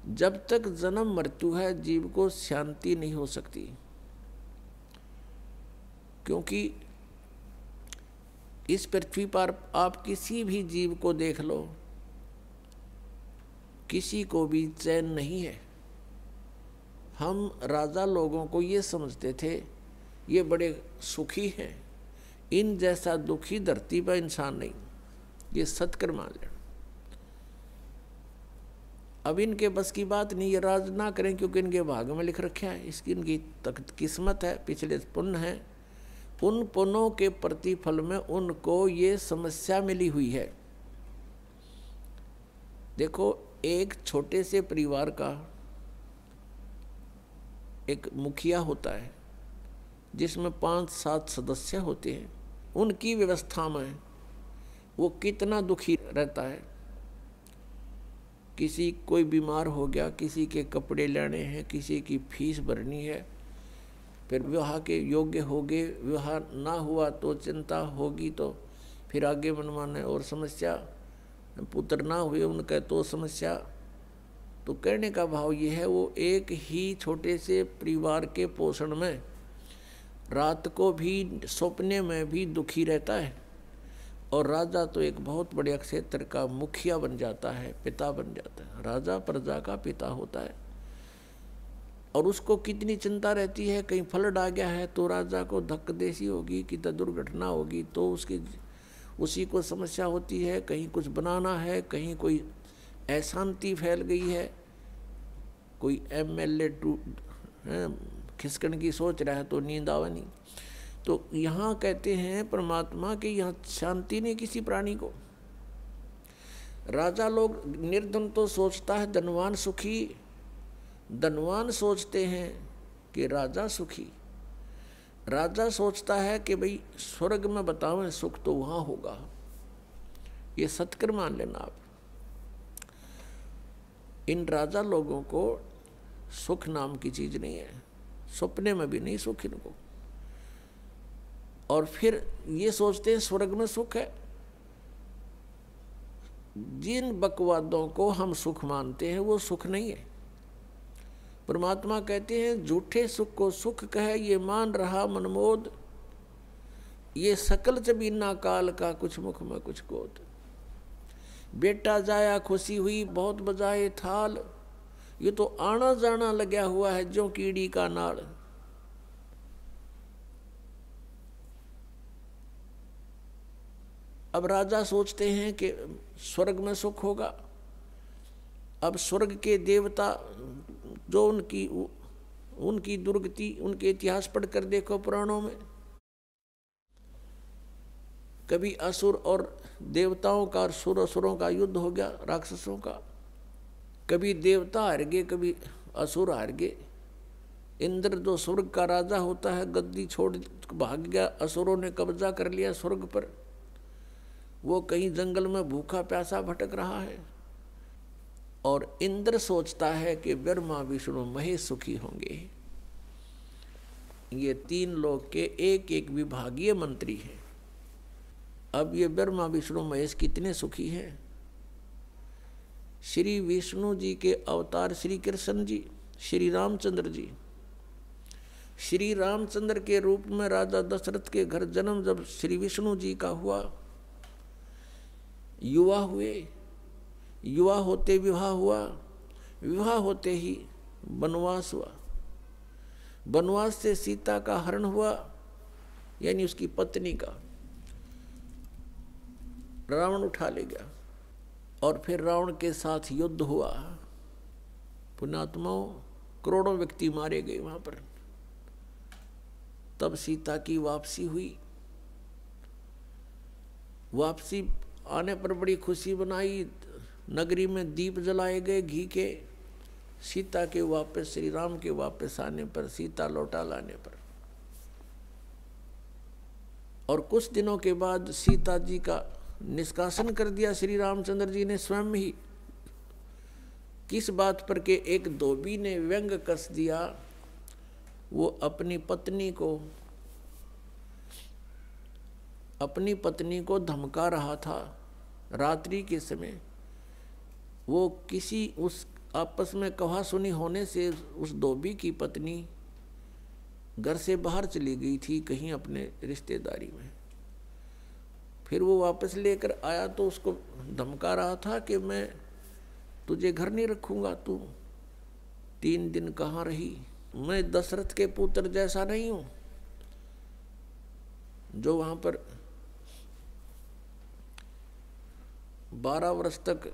जब तक जन्म मृत्यु है जीव को शांति नहीं हो सकती, क्योंकि इस पृथ्वी पर आप किसी भी जीव को देख लो, किसी को भी चैन नहीं है। हम राजा लोगों को ये समझते थे ये बड़े सुखी हैं, इन जैसा दुखी धरती पर इंसान नहीं, ये सत्कर मान लेना। अब इनके बस की बात नहीं, ये राज ना करें क्योंकि इनके भाग में लिख रखा है, इसकी इनकी किस्मत है, पिछले पुण्य है, उन पुण्यों के प्रतिफल में उनको ये समस्या मिली हुई है। देखो, एक छोटे से परिवार का एक मुखिया होता है जिसमें 5-7 सदस्य होते हैं, उनकी व्यवस्था में वो कितना दुखी रहता है। किसी कोई बीमार हो गया, किसी के कपड़े लेने हैं, किसी की फीस भरनी है, फिर विवाह के योग्य हो गए, विवाह ना हुआ तो चिंता होगी, तो फिर आगे मनमाने और समस्या, पुत्र ना हुए उनका तो समस्या। तो कहने का भाव ये है, वो एक ही छोटे से परिवार के पोषण में रात को भी सपने में भी दुखी रहता है, और राजा तो एक बहुत बड़े क्षेत्र का मुखिया बन जाता है, पिता बन जाता है। राजा प्रजा का पिता होता है, और उसको कितनी चिंता रहती है, कहीं फ्लड आ गया है तो राजा को धक्कदेसी होगी, कि दुर्घटना होगी तो उसी को समस्या होती है, कहीं कुछ बनाना है, कहीं कोई अशांति फैल गई है, कोई एमएलए खिसकन की सोच रहा है तो नींद आवा नहीं। तो यहाँ कहते हैं परमात्मा कि यहाँ शांति नहीं किसी प्राणी को। राजा लोग, निर्धन तो सोचता है धनवान सुखी, धनवान सोचते हैं कि राजा सुखी, राजा सोचता है कि भाई स्वर्ग में बताओ सुख तो वहाँ होगा। ये सत्कर मान लेना आप। इन राजा लोगों को सुख नाम की चीज नहीं है, सपने में भी नहीं सुख इनको। और फिर ये सोचते हैं स्वर्ग में सुख है। जिन बकवादों को हम सुख मानते हैं वो सुख नहीं है। परमात्मा कहते हैं झूठे सुख को सुख कहे, ये मान रहा मनमोद, ये सकल जबीना काल का कुछ मुख में कुछ गोद। बेटा जाया खुशी हुई बहुत बजाए थाल, ये तो आना जाना लगा हुआ है जो कीड़ी का नाड़। अब राजा सोचते हैं कि स्वर्ग में सुख होगा। अब स्वर्ग के देवता जो उनकी दुर्गति, उनके इतिहास पढ़कर देखो पुराणों में, कभी असुर और देवताओं का और असुरों का युद्ध हो गया, राक्षसों का। कभी देवता हार गए, कभी असुर हार गए। इंद्र जो स्वर्ग का राजा होता है, गद्दी छोड़ भाग गया, असुरों ने कब्जा कर लिया स्वर्ग पर। वो कहीं जंगल में भूखा प्यासा भटक रहा है, और इंद्र सोचता है कि ब्रह्मा विष्णु महेश सुखी होंगे। ये 3 लोग के एक एक विभागीय मंत्री हैं। अब ये ब्रह्मा विष्णु महेश कितने सुखी हैं। श्री विष्णु जी के अवतार श्री कृष्ण जी, श्री रामचंद्र जी, श्री रामचंद्र के रूप में राजा दशरथ के घर जन्म जब श्री विष्णु जी का हुआ, युवा हुए, युवा होते विवाह हुआ, विवाह होते ही वनवास हुआ, वनवास से सीता का हरण हुआ, यानी उसकी पत्नी का रावण उठा ले गया, और फिर रावण के साथ युद्ध हुआ। पुण्यात्माओं, करोड़ों व्यक्ति मारे गए वहां पर। तब सीता की वापसी हुई। वापसी आने पर बड़ी खुशी बनाई, नगरी में दीप जलाए गए घी के। सीता के वापस, श्री राम के वापस आने पर, सीता लौटा लाने पर, और कुछ दिनों के बाद सीता जी का निष्कासन कर दिया श्री रामचंद्र जी ने स्वयं ही। किस बात पर के एक धोबी ने व्यंग कस दिया, वो अपनी पत्नी को धमका रहा था रात्रि के समय। वो किसी उस आपस में कहा सुनी होने से उस धोबी की पत्नी घर से बाहर चली गई थी कहीं अपने रिश्तेदारी में। फिर वो वापस लेकर आया तो उसको धमका रहा था कि मैं तुझे घर नहीं रखूंगा, तू 3 दिन कहाँ रही। मैं दशरथ के पुत्र जैसा नहीं हूं जो वहां पर 12 वर्ष तक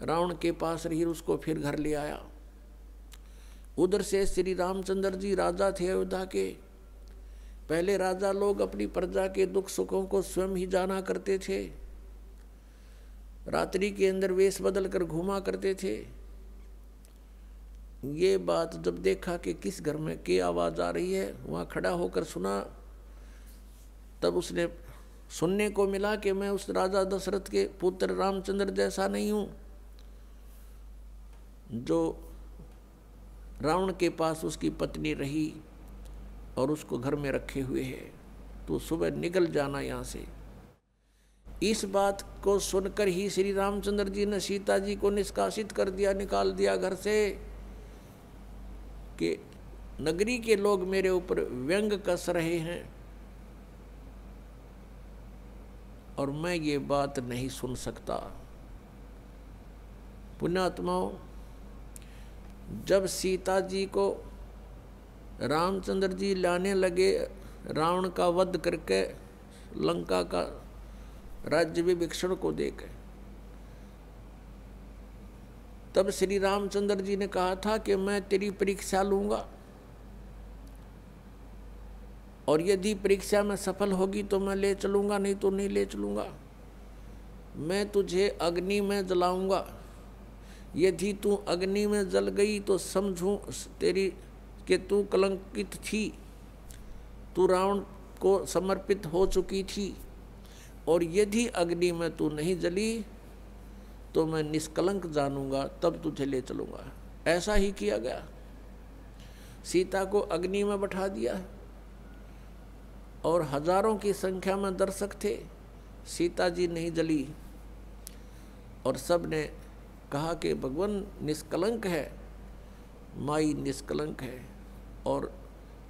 रावण के पास रही, उसको फिर घर ले आया। उधर से श्री रामचंद्र जी राजा थे अयोध्या के। पहले राजा लोग अपनी प्रजा के दुख सुखों को स्वयं ही जाना करते थे, रात्रि के अंदर वेश बदल कर घूमा करते थे। ये बात जब देखा कि किस घर में क्या आवाज आ रही है, वहां खड़ा होकर सुना, तब उसने सुनने को मिला कि मैं उस राजा दशरथ के पुत्र रामचंद्र जैसा नहीं हूं जो रावण के पास उसकी पत्नी रही और उसको घर में रखे हुए है। तो सुबह निकल जाना यहाँ से। इस बात को सुनकर ही श्री रामचंद्र जी ने सीता जी को निष्कासित कर दिया, निकाल दिया घर से कि नगरी के लोग मेरे ऊपर व्यंग कस रहे हैं और मैं ये बात नहीं सुन सकता। पुण्यात्माओं, जब सीता जी को रामचंद्र जी लाने लगे रावण का वध करके लंका का राज्य विभीषण को देकर, तब श्री रामचंद्र जी ने कहा था कि मैं तेरी परीक्षा लूंगा और यदि परीक्षा में सफल होगी तो मैं ले चलूंगा, नहीं तो नहीं ले चलूंगा। मैं तुझे अग्नि में जलाऊंगा, यदि तू अग्नि में जल गई तो समझूं तेरी कि तू कलंकित थी, तू रावण को समर्पित हो चुकी थी, और यदि अग्नि में तू नहीं जली तो मैं निष्कलंक जानूंगा, तब तुझे ले चलूंगा। ऐसा ही किया गया। सीता को अग्नि में बैठा दिया और हजारों की संख्या में दर्शक थे, सीता जी नहीं जली और सब ने कहा कि भगवान निष्कलंक है, माई निष्कलंक है। और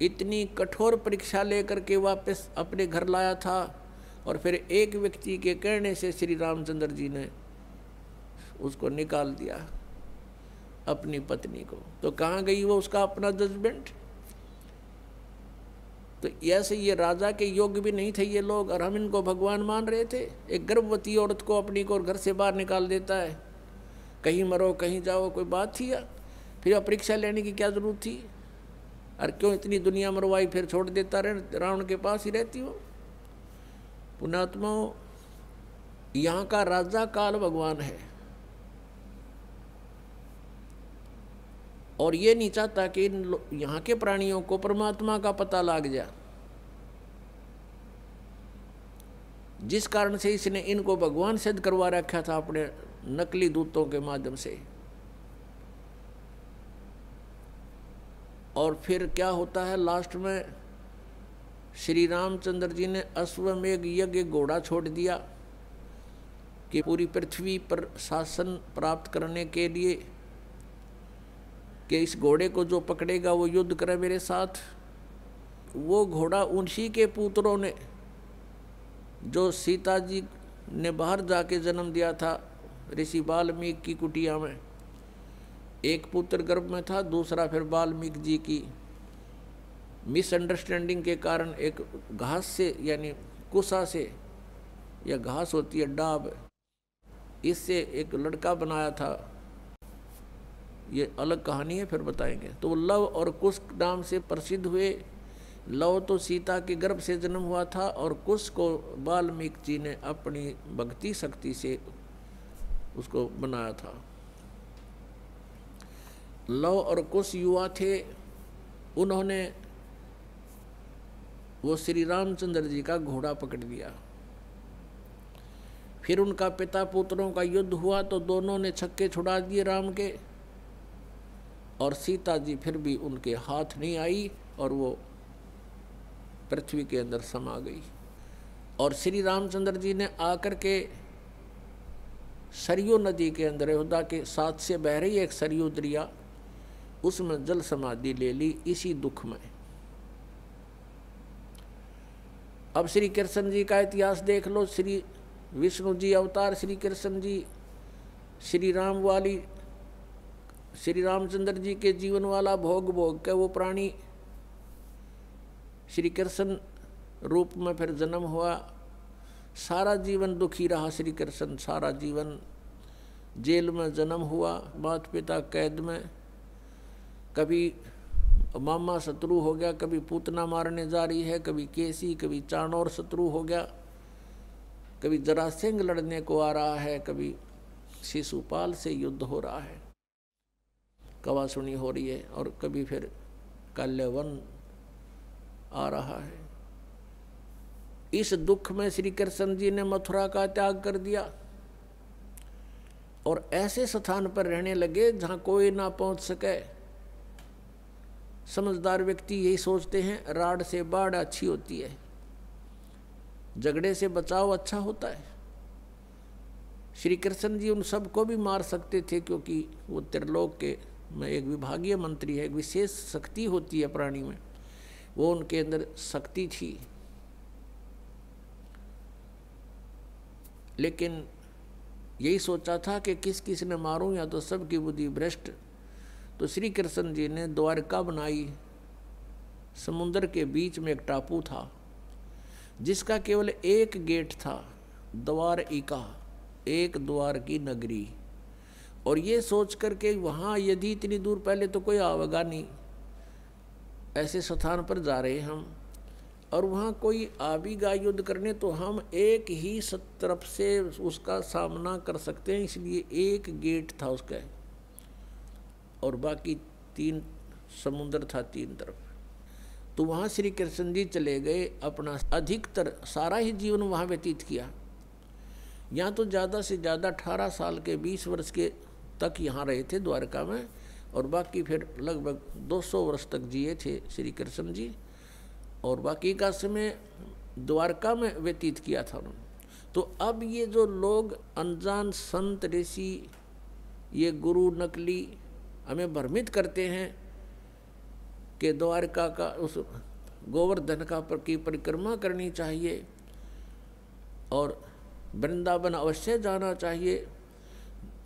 इतनी कठोर परीक्षा लेकर के वापस अपने घर लाया था और फिर एक व्यक्ति के कहने से श्री रामचंद्र जी ने उसको निकाल दिया, अपनी पत्नी को। तो कहाँ गई वो उसका अपना जजमेंट। तो ऐसे ये राजा के योग्य भी नहीं थे ये लोग, और हम इनको भगवान मान रहे थे। एक गर्भवती औरत को अपनी को घर से बाहर निकाल देता है, कहीं मरो कहीं जाओ, कोई बात थी या? फिर परीक्षा लेने की क्या जरूरत थी? और क्यों इतनी दुनिया मरवाई, फिर छोड़ देता रहे, रावण के पास ही रहती हो। पुण्यात्माओं, यहाँ का राजा काल भगवान है और ये नहीं चाहता कि यहाँ के प्राणियों को परमात्मा का पता लग जाए, जिस कारण से इसने इनको भगवान सिद्ध करवा रखा था अपने नकली दूतों के माध्यम से। और फिर क्या होता है लास्ट में, श्री रामचंद्र जी ने अश्वमेघ यज्ञ घोड़ा छोड़ दिया कि पूरी पृथ्वी पर शासन प्राप्त करने के लिए कि इस घोड़े को जो पकड़ेगा वो युद्ध करे मेरे साथ। वो घोड़ा उन्हीं के पुत्रों ने, जो सीता जी ने बाहर जाके जन्म दिया था ऋषि वाल्मीकि की कुटिया में, एक पुत्र गर्भ में था, दूसरा फिर वाल्मीकि जी की मिसअंडरस्टैंडिंग के कारण एक घास से यानी कुसा से, या घास होती है डाब, इससे एक लड़का बनाया था। ये अलग कहानी है, फिर बताएंगे। तो लव और कुश नाम से प्रसिद्ध हुए। लव तो सीता के गर्भ से जन्म हुआ था और कुश को वाल्मीकि जी ने अपनी भक्ति शक्ति से उसको बनाया था। लव और कुश युवा थे, उन्होंने वो श्री रामचंद्र जी का घोड़ा पकड़ लिया। फिर उनका पिता पुत्रों का युद्ध हुआ तो दोनों ने छक्के छुड़ा दिए राम के, और सीता जी फिर भी उनके हाथ नहीं आई और वो पृथ्वी के अंदर समा गई। और श्री रामचंद्र जी ने आकर के सरयू नदी के अंदर अयोध्या के साथ से बह रही एक सरयू दरिया, उसमें जल समाधि ले ली इसी दुख में। अब श्री कृष्ण जी का इतिहास देख लो। श्री विष्णु जी अवतार श्री कृष्ण जी, श्री राम वाली श्री रामचंद्र जी के जीवन वाला भोग भोग के वो प्राणी श्री कृष्ण रूप में फिर जन्म हुआ। सारा जीवन दुखी रहा श्री कृष्ण, सारा जीवन जेल में जन्म हुआ, माता पिता कैद में, कभी मामा शत्रु हो गया, कभी पूतना मारने जा रही है, कभी केसी, कभी चाणोर शत्रु हो गया, कभी जरासिंह लड़ने को आ रहा है, कभी शिशुपाल से युद्ध हो रहा है, कवासुनी हो रही है, और कभी फिर काल्यवन आ रहा है। इस दुख में श्री कृष्ण जी ने मथुरा का त्याग कर दिया और ऐसे स्थान पर रहने लगे जहां कोई ना पहुंच सके। समझदार व्यक्ति यही सोचते हैं राड से बाढ़ अच्छी होती है, झगड़े से बचाव अच्छा होता है। श्री कृष्ण जी उन सबको भी मार सकते थे, क्योंकि वो त्रिलोक के में एक विभागीय मंत्री है, एक विशेष शक्ति होती है प्राणी में, वो उनके अंदर शक्ति थी। लेकिन यही सोचा था कि किस किस ने मारूं, या तो सबकी बुद्धि भ्रष्ट। तो श्री कृष्ण जी ने द्वारका बनाई। समुद्र के बीच में एक टापू था जिसका केवल एक गेट था, द्वारिका, एक द्वार की नगरी। और ये सोच करके वहाँ यदि इतनी दूर पहले तो कोई आवेगा नहीं, ऐसे स्थान पर जा रहे हम, और वहाँ कोई आवेगा युद्ध करने तो हम एक ही तरफ से उसका सामना कर सकते हैं, इसलिए एक गेट था उसका, और बाकी 3 समुद्र था 3 तरफ। तो वहाँ श्री कृष्ण जी चले गए, अपना अधिकतर सारा ही जीवन वहाँ व्यतीत किया। यहाँ तो ज़्यादा से ज़्यादा 18 साल के 20 वर्ष के तक यहाँ रहे थे द्वारका में, और बाकी फिर लगभग 200 वर्ष तक जिए थे श्री कृष्ण जी, और बाकी का समय द्वारका में व्यतीत किया था उन्होंने। तो अब ये जो लोग अनजान संत ऋषि, ये गुरु नकली हमें भ्रमित करते हैं कि द्वारका का उस गोवर्धन की परिक्रमा करनी चाहिए और वृंदावन अवश्य जाना चाहिए,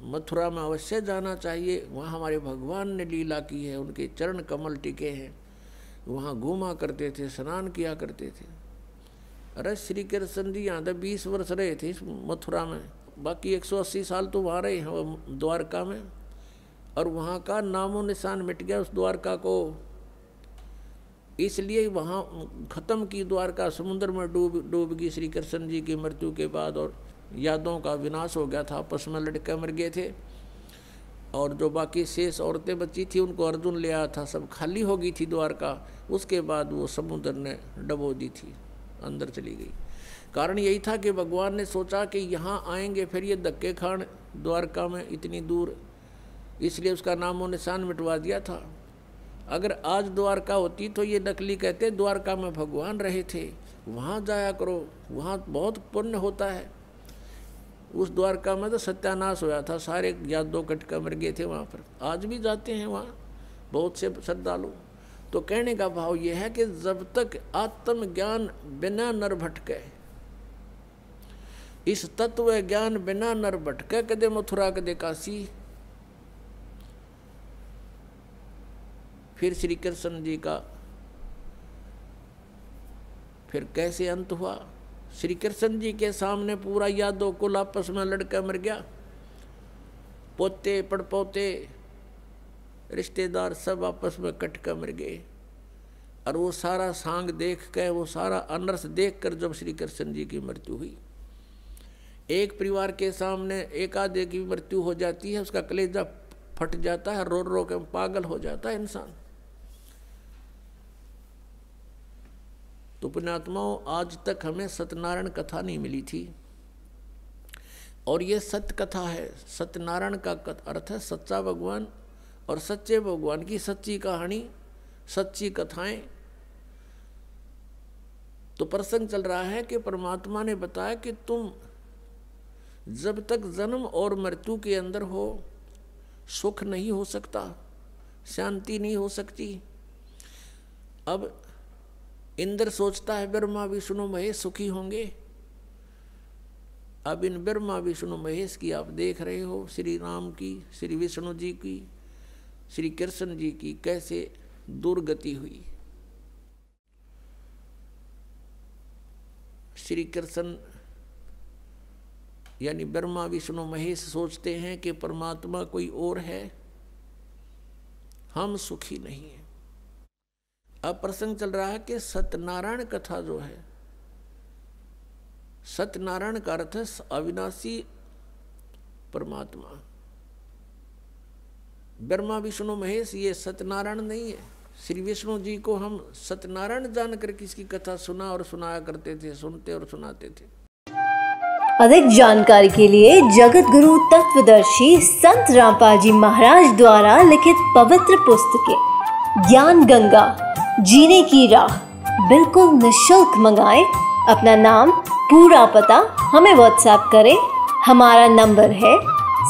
मथुरा में अवश्य जाना चाहिए, वहाँ हमारे भगवान ने लीला की है, उनके चरण कमल टिके हैं, वहाँ घूमा करते थे, स्नान किया करते थे। अरे श्री कृष्ण जी यहाँ तक 20 वर्ष रहे थे मथुरा में, बाकी 180 साल तो वहाँ रहे हैं द्वारका में, और वहाँ का नामो निशान मिट गया उस द्वारका को। इसलिए वहाँ खत्म की द्वारका, समुद्र में डूब गई श्री कृष्ण जी की मृत्यु के बाद, और यादों का विनाश हो गया था, आपस में लड़के मर गए थे, और जो बाकी शेष औरतें बची थी उनको अर्जुन ले आया था, सब खाली हो गई थी द्वारका। उसके बाद वो समुद्र ने डबो दी थी, अंदर चली गई। कारण यही था कि भगवान ने सोचा कि यहाँ आएंगे फिर ये धक्के खान द्वारका में इतनी दूर, इसलिए उसका नामो निशान मिटवा दिया था। अगर आज द्वारका होती तो ये नकली कहते द्वारका में भगवान रहे थे, वहाँ जाया करो, वहाँ बहुत पुण्य होता है। उस द्वारका में तो सत्यानाश होया था, सारे यादव कटका मर गए थे वहाँ पर। आज भी जाते हैं वहाँ बहुत से श्रद्धालु। तो कहने का भाव यह है कि जब तक आत्मज्ञान बिना नर भटके, इस तत्व ज्ञान बिना नर भटके, कदे मथुरा कदे काशी। फिर श्री कृष्ण जी का फिर कैसे अंत हुआ? श्री कृष्ण जी के सामने पूरा यादव कुल आपस में लड़का मर गया, पोते पड़पोते रिश्तेदार सब आपस में कट कर मर गए। और वो सारा सांग देख कर, वो सारा अनर्थ देख कर जब श्री कृष्ण जी की मृत्यु हुई, एक परिवार के सामने एक आधे की मृत्यु हो जाती है, उसका कलेजा फट जाता है, रो रो के पागल हो जाता है इंसान। तो पुण्यात्माओं, आज तक हमें सत्यनारायण कथा नहीं मिली थी, और ये सत्य कथा है। सत्यनारायण का अर्थ है सच्चा भगवान, और सच्चे भगवान की सच्ची कहानी, सच्ची कथाएं। तो प्रसंग चल रहा है कि परमात्मा ने बताया कि तुम जब तक जन्म और मृत्यु के अंदर हो सुख नहीं हो सकता, शांति नहीं हो सकती। अब इंद्र सोचता है ब्रह्मा विष्णु महेश सुखी होंगे। अब इन ब्रह्मा विष्णु महेश की आप देख रहे हो, श्री राम की, श्री विष्णु जी की, श्री कृष्ण जी की कैसे दुर्गति हुई। श्री कृष्ण यानी ब्रह्मा विष्णु महेश सोचते हैं कि परमात्मा कोई और है, हम सुखी नहीं हैं। अब प्रसंग चल रहा है कि सत्यनारायण कथा जो है, सत्यनारायण का अर्थ है अविनाशी परमात्मा। ब्रह्मा विष्णु महेश ये सत्यनारायण नहीं है। श्री विष्णु जी को हम सत्यनारायण जानकर किसकी कथा सुना और सुनाया करते थे, सुनते और सुनाते थे। अधिक जानकारी के लिए जगत गुरु तत्वदर्शी संत रामपाल जी महाराज द्वारा लिखित पवित्र पुस्तकें ज्ञान गंगा, जीने की राह बिल्कुल निःशुल्क मंगाएं। अपना नाम, पूरा पता हमें व्हाट्सएप करें। हमारा नंबर है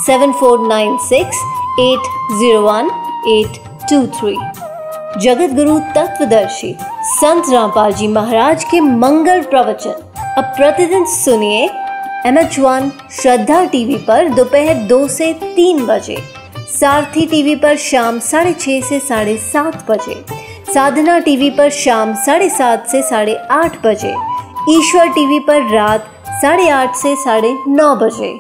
7496801823। जगत गुरु तत्वदर्शी संत रामपाल जी महाराज के मंगल प्रवचन अब प्रतिदिन सुनिए MH1 श्रद्धा टीवी पर दोपहर 2 से 3 बजे, सारथी टीवी पर शाम 6:30 से 7:30 बजे, साधना टीवी पर शाम 7:30 से 8:30 बजे, ईश्वर टीवी पर रात 8:30 से 9:30 बजे।